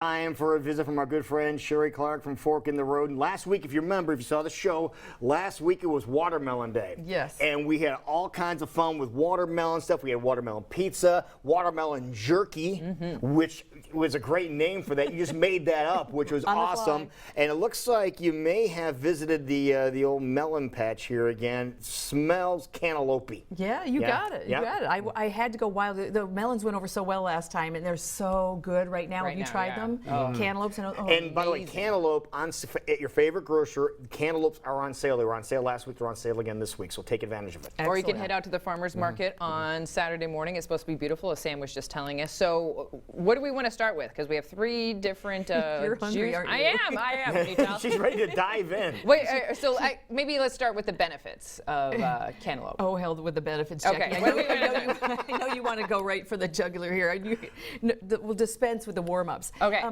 Time for a visit from our good friend Sheree Clark from Fork in the Road. And last week, if you remember, if you saw the show, last week it was Watermelon Day. Yes. And we had all kinds of fun with watermelon stuff. We had watermelon pizza, watermelon jerky, which was a great name for that. You just made that up, which was awesome. And it looks like you may have visited the old melon patch here again. Smells cantaloupe. Yeah, you got it. You got it. I had to go wild. The melons went over so well last time, and they're so good right now. Have you tried them? Cantaloupes and by the way, cantaloupe at your favorite grocer. Cantaloupes are on sale. They were on sale last week. They're on sale again this week. So take advantage of it. Or you can head out to the farmers market on Saturday morning. It's supposed to be beautiful, as Sam was just telling us. So what do we want to start with? Because we have three different. You're hungry, aren't you? I am. Can you tell? She's ready to dive in. Wait, maybe let's start with the benefits of cantaloupe. Oh, hell with the benefits, Jackie. Okay. I know you want to go right for the jugular here. We'll dispense with the warm-ups. Okay.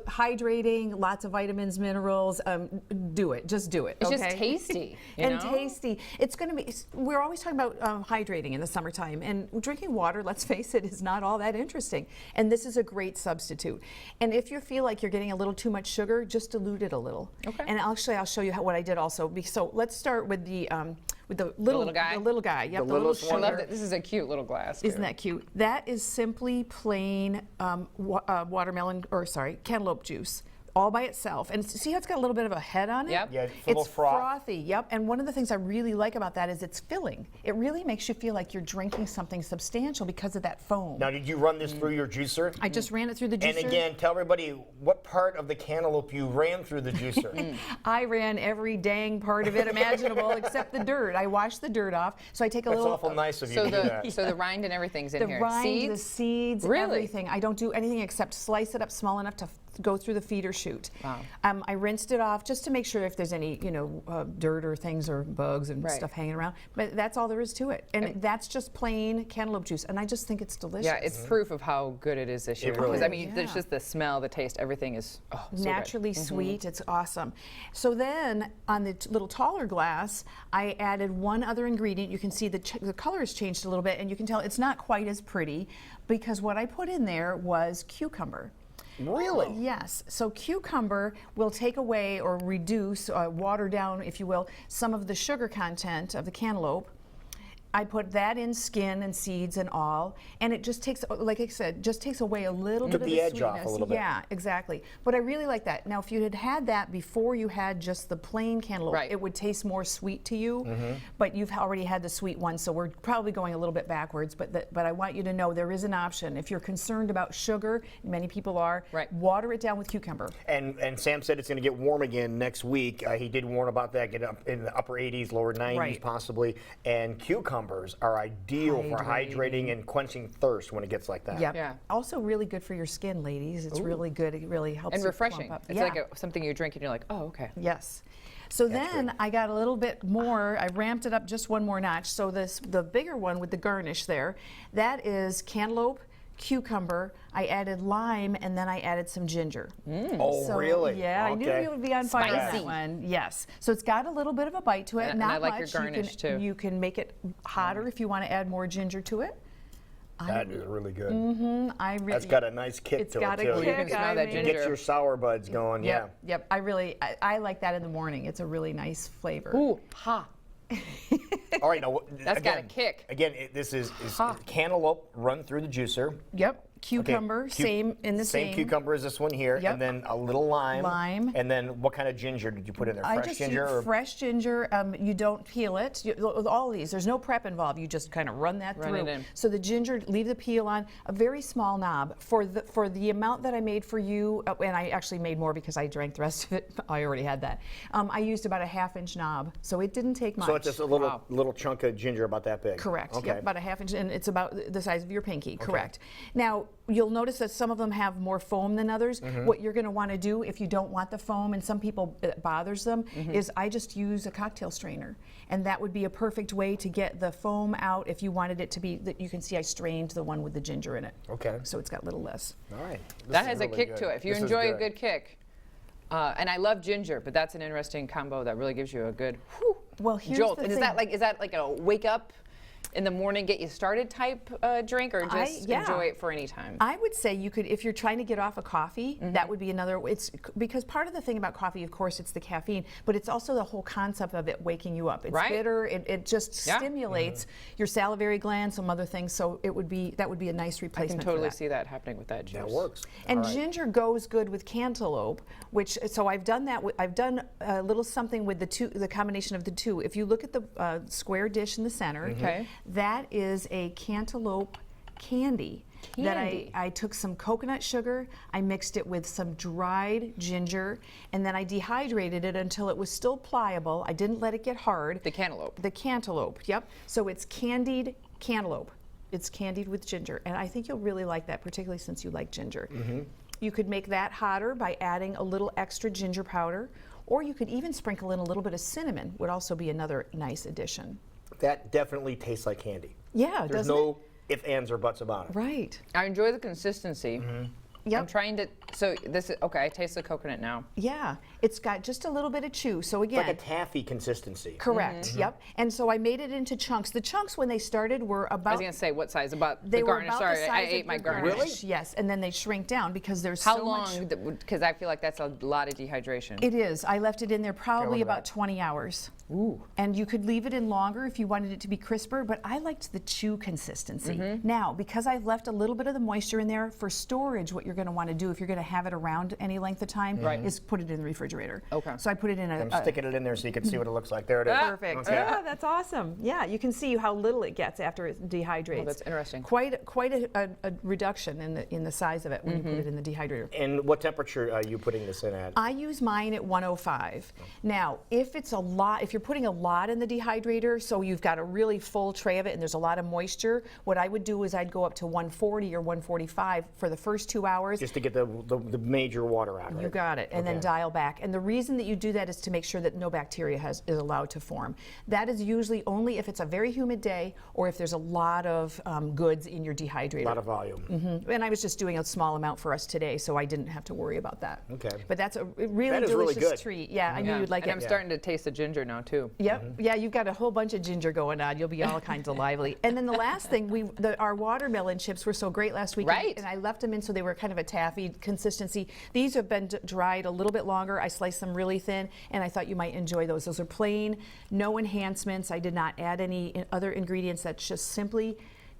Hydrating, lots of vitamins, minerals. Do it. Just do it. It's okay? just tasty. Tasty. It's going to be. We're always talking about hydrating in the summertime, and drinking water, let's face it, is not all that interesting. And this is a great substitute. And if you feel like you're getting a little too much sugar, just dilute it a little. Okay. And actually, I'll show you what I did also. So let's start with the little guy. The little guy. Yep. The little sugar. one. I love that. This is a cute little glass. Isn't that cute? That is simply plain cantaloupe juice. All by itself. And see how it's got a little bit of a head on it? Yep. Yeah, it's a little frothy. Yep. And one of the things I really like about that is it's filling. It really makes you feel like you're drinking something substantial because of that foam. Now, did you run this through your juicer? I just ran it through the juicer. And again, tell everybody what part of the cantaloupe you ran through the juicer. I ran every dang part of it imaginable except the dirt. I washed the dirt off. So I take a That's little. awful nice of you to do that. So the rind and everything's in here. The rind, Seeds? the seeds, Really? everything. I don't do anything except slice it up small enough to go through the feeder chute. Wow. I rinsed it off just to make sure if there's any, dirt or things or bugs and Right. stuff hanging around. But that's all there is to it. And that's just plain cantaloupe juice. And I just think it's delicious. Yeah, it's proof of how good it is this year. really Because is. there's just the smell, the taste, everything is so naturally sweet. It's awesome. So then on the little taller glass, I added one other ingredient. You can see the color has changed a little bit, and you can tell it's not quite as pretty because what I put in there was cucumber. Really? Yes. So cucumber will take away or reduce, water down, if you will, some of the sugar content of the cantaloupe. I put that in skin and seeds and all, and it just takes, like I said, just takes away a little bit of the the edge sweetness. off a little bit. Yeah, exactly. But I really like that. Now, if you had had that before you had just the plain cantaloupe, Right. it would taste more sweet to you. But you've already had the sweet one, so we're probably going a little bit backwards. But I want you to know there is an option. If you're concerned about sugar, many people are. Right. Water it down with cucumber. And Sam said it's going to get warm again next week. He did warn about that, get up in the upper 80s, lower 90s Right. possibly. And cucumbers are ideal for hydrating and quenching thirst when it gets like that. Yep. Yeah. Also really good for your skin, ladies. It's really good. It really helps And you refreshing. plump up. It's like something you drink and you're like, oh, okay. Yes. So then I got a little bit more, I ramped it up just one more notch. So the bigger one with the garnish there, that is cantaloupe, cucumber, I added lime, and then I added some ginger. Oh, So, really? Yeah, I knew Okay. you would be on fire on that Spicy. one. Yes. So it's got a little bit of a bite to it. And not I like your much. garnish, too. You can make it hotter if you want to add more ginger to it. That is really good. That's got a nice kick It's to got it, a too. You can kick. smell that I mean- ginger. Gets your sour buds going, Yep, yep. I like that in the morning. It's a really nice flavor. Ooh, ha. All right, now, That's got a again, kick. Again, this is cantaloupe run through the juicer. Yep. Cucumber, Okay, same in the same. cucumber as this one here, Yep. and then a little lime. Lime. And then what kind of ginger did you put in there? I Fresh just ginger? use Or? fresh ginger. You don't peel it. With all these, there's no prep involved. You just kind of run that Run through. it in. So the ginger, leave the peel on. A very small knob for the amount that I made for you, and I actually made more because I drank the rest of it. I already had that. I used about a 1/2-inch knob, so it didn't take much. So it's just a little chunk of ginger about that big. Correct. Okay. Yep, about a 1/2 inch, and it's about the size of your pinky. Correct. Now you'll notice that some of them have more foam than others. What you're going to want to do if you don't want the foam, and some people it bothers them, is I just use a cocktail strainer, and that would be a perfect way to get the foam out if you wanted it to be. That you can see I strained the one with the ginger in it. Okay. So it's got a little less. All right. That has a kick to it. If you enjoy a good kick. And I love ginger, but that's an interesting combo that really gives you a good Well, here's jolt. the And thing. is that like a wake up in the morning, get you started type drink, or just enjoy it for any time? I would say you could, if you're trying to get off of coffee, that would be another. It's because part of the thing about coffee, of course, it's the caffeine, but it's also the whole concept of it waking you up. It's bitter. It just stimulates your salivary gland, some other things. So that would be a nice I replacement. can totally see that happening with that juice. That works. And ginger goes good with cantaloupe, which so I've done that. I've done a little something with the combination of the two. If you look at the square dish in the center, that is a cantaloupe candy. That I took some coconut sugar, I mixed it with some dried ginger, and then I dehydrated it until it was still pliable. I didn't let it get hard. The cantaloupe. The cantaloupe, yep. So it's candied cantaloupe. It's candied with ginger, and I think you'll really like that, particularly since you like ginger. You could make that hotter by adding a little extra ginger powder, or you could even sprinkle in a little bit of cinnamon, would also be another nice addition. That definitely tastes like candy. Yeah, There's no ifs, ands, or buts about it. Right. I enjoy the consistency. Yep. I'm trying to, so this is, okay, I taste the coconut now. Yeah, it's got just a little bit of chew. So again, Like a taffy consistency. correct. Yep. And so I made it into chunks. The chunks when they started were about. I was going to say, what size? About they the were garnish. about Sorry, the size I of ate my your garnish. Really? Yes, and then they shrink down because there's How so much. long? Because I feel like that's a lot of dehydration. It is. I left it in there probably look at about that. 20 hours. Ooh. And you could leave it in longer if you wanted it to be crisper, but I liked the chew consistency. Now, because I've left a little bit of the moisture in there, for storage, what you're going to want to do if you're going to have it around any length of time is put it in the refrigerator. Okay. So I put it in I'm sticking it in there so you can see what it looks like. There it is. Perfect. Okay. Yeah, that's awesome. Yeah, you can see how little it gets after it dehydrates. Oh, that's interesting. Quite a reduction in the size of it when you put it in the dehydrator. And what temperature are you putting this in at? I use mine at 105. Now, if it's a lot, if you're putting a lot in the dehydrator, so you've got a really full tray of it and there's a lot of moisture, what I would do is I'd go up to 140 or 145 for the first 2 hours. Just to get the major water out, right? You got it, and then Okay. dial back. And the reason that you do that is to make sure that no bacteria is allowed to form. That is usually only if it's a very humid day or if there's a lot of goods in your dehydrator. A lot of volume. And I was just doing a small amount for us today, so I didn't have to worry about that. Okay. But that's a really That is really delicious good. treat. Yeah, I knew you'd like and it. I'm starting to taste the ginger now, too. Yep. Yeah, you've got a whole bunch of ginger going on. You'll be all kinds of lively. And then the last thing, our watermelon chips were so great last week. Right. And I left them in so they were kind of a taffy consistency. These have been dried a little bit longer. I sliced them really thin, and I thought you might enjoy those. Those are plain, no enhancements. I did not add any other ingredients. That's just simply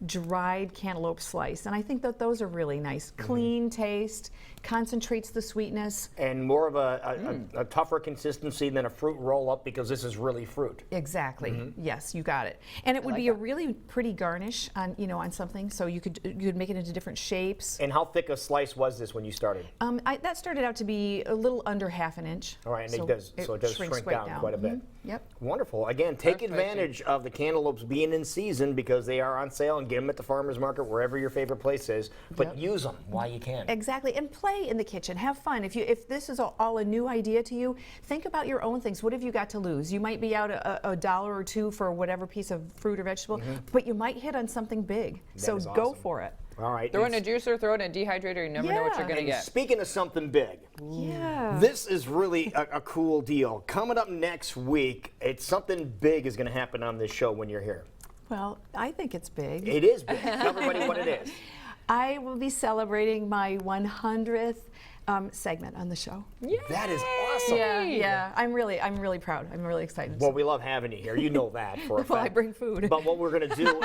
dried cantaloupe slice. And I think that those are really nice. Clean taste, concentrates the sweetness. And more of a tougher consistency than a fruit roll-up because this is really fruit. Exactly. Yes, you got it. And it would be a really pretty garnish on on something. So you could make it into different shapes. And how thick a slice was this when you started? That started out to be a little under half an inch. All right, and it does shrinks shrink right down quite a bit. Yep. Wonderful. Again, take That's advantage of the cantaloupes being in season because they are on sale, and get them at the farmer's market, wherever your favorite place is. But use them while you can. Exactly, and play in the kitchen. Have fun. If this is all a new idea to you, think about your own things. What have you got to lose? You might be out a dollar or two for whatever piece of fruit or vegetable, but you might hit on something big. So is go awesome. for it. All right. Throw in a juicer, throw in a dehydrator, you never know what you're going to And get. speaking of something big, Yeah. this is really a cool deal. Coming up next week, it's something big is going to happen on this show when you're here. Well, I think it's big. It is big. Tell everybody what it is. I will be celebrating my 100th segment on the show. That is awesome. Yeah. I'm really proud. I'm really excited. Well, we love having you here. You know that for a fact. Well, I bring food. But what we're going to do,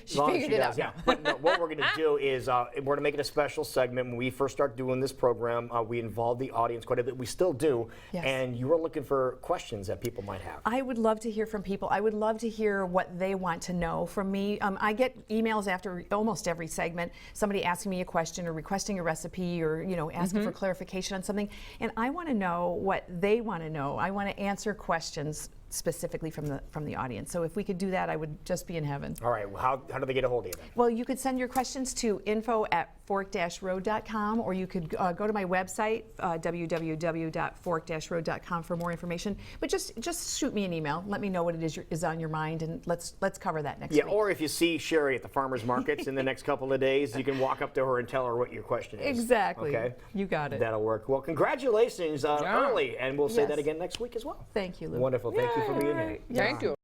She figured it out. yeah. But no, what we're going to do is we're going to make it a special segment. When we first start doing this program, we involve the audience quite a bit. We still do. Yes. And you are looking for questions that people might have. I would love to hear from people. I would love to hear what they want to know from me. I get emails after almost every segment, somebody asking me a question or requesting a recipe or asking for clarification on something, and I want to know what they want to know. I want to answer questions specifically from the audience. So if we could do that, I would just be in heaven. All right. Well, how do they get a hold of you then? Well, you could send your questions to info@fork-road.com, or you could go to my website, www.fork-road.com for more information. But just shoot me an email. Let me know what it is on your mind, and let's cover that next week. Or if you see Sheree at the farmers markets in the next couple of days, you can walk up to her and tell her what your question is. Exactly. Okay. You got it. That'll work. Well, congratulations early, and we'll say Yes. that again next week as well. Thank you, Lou. Wonderful. Thank you for being here. Thank you.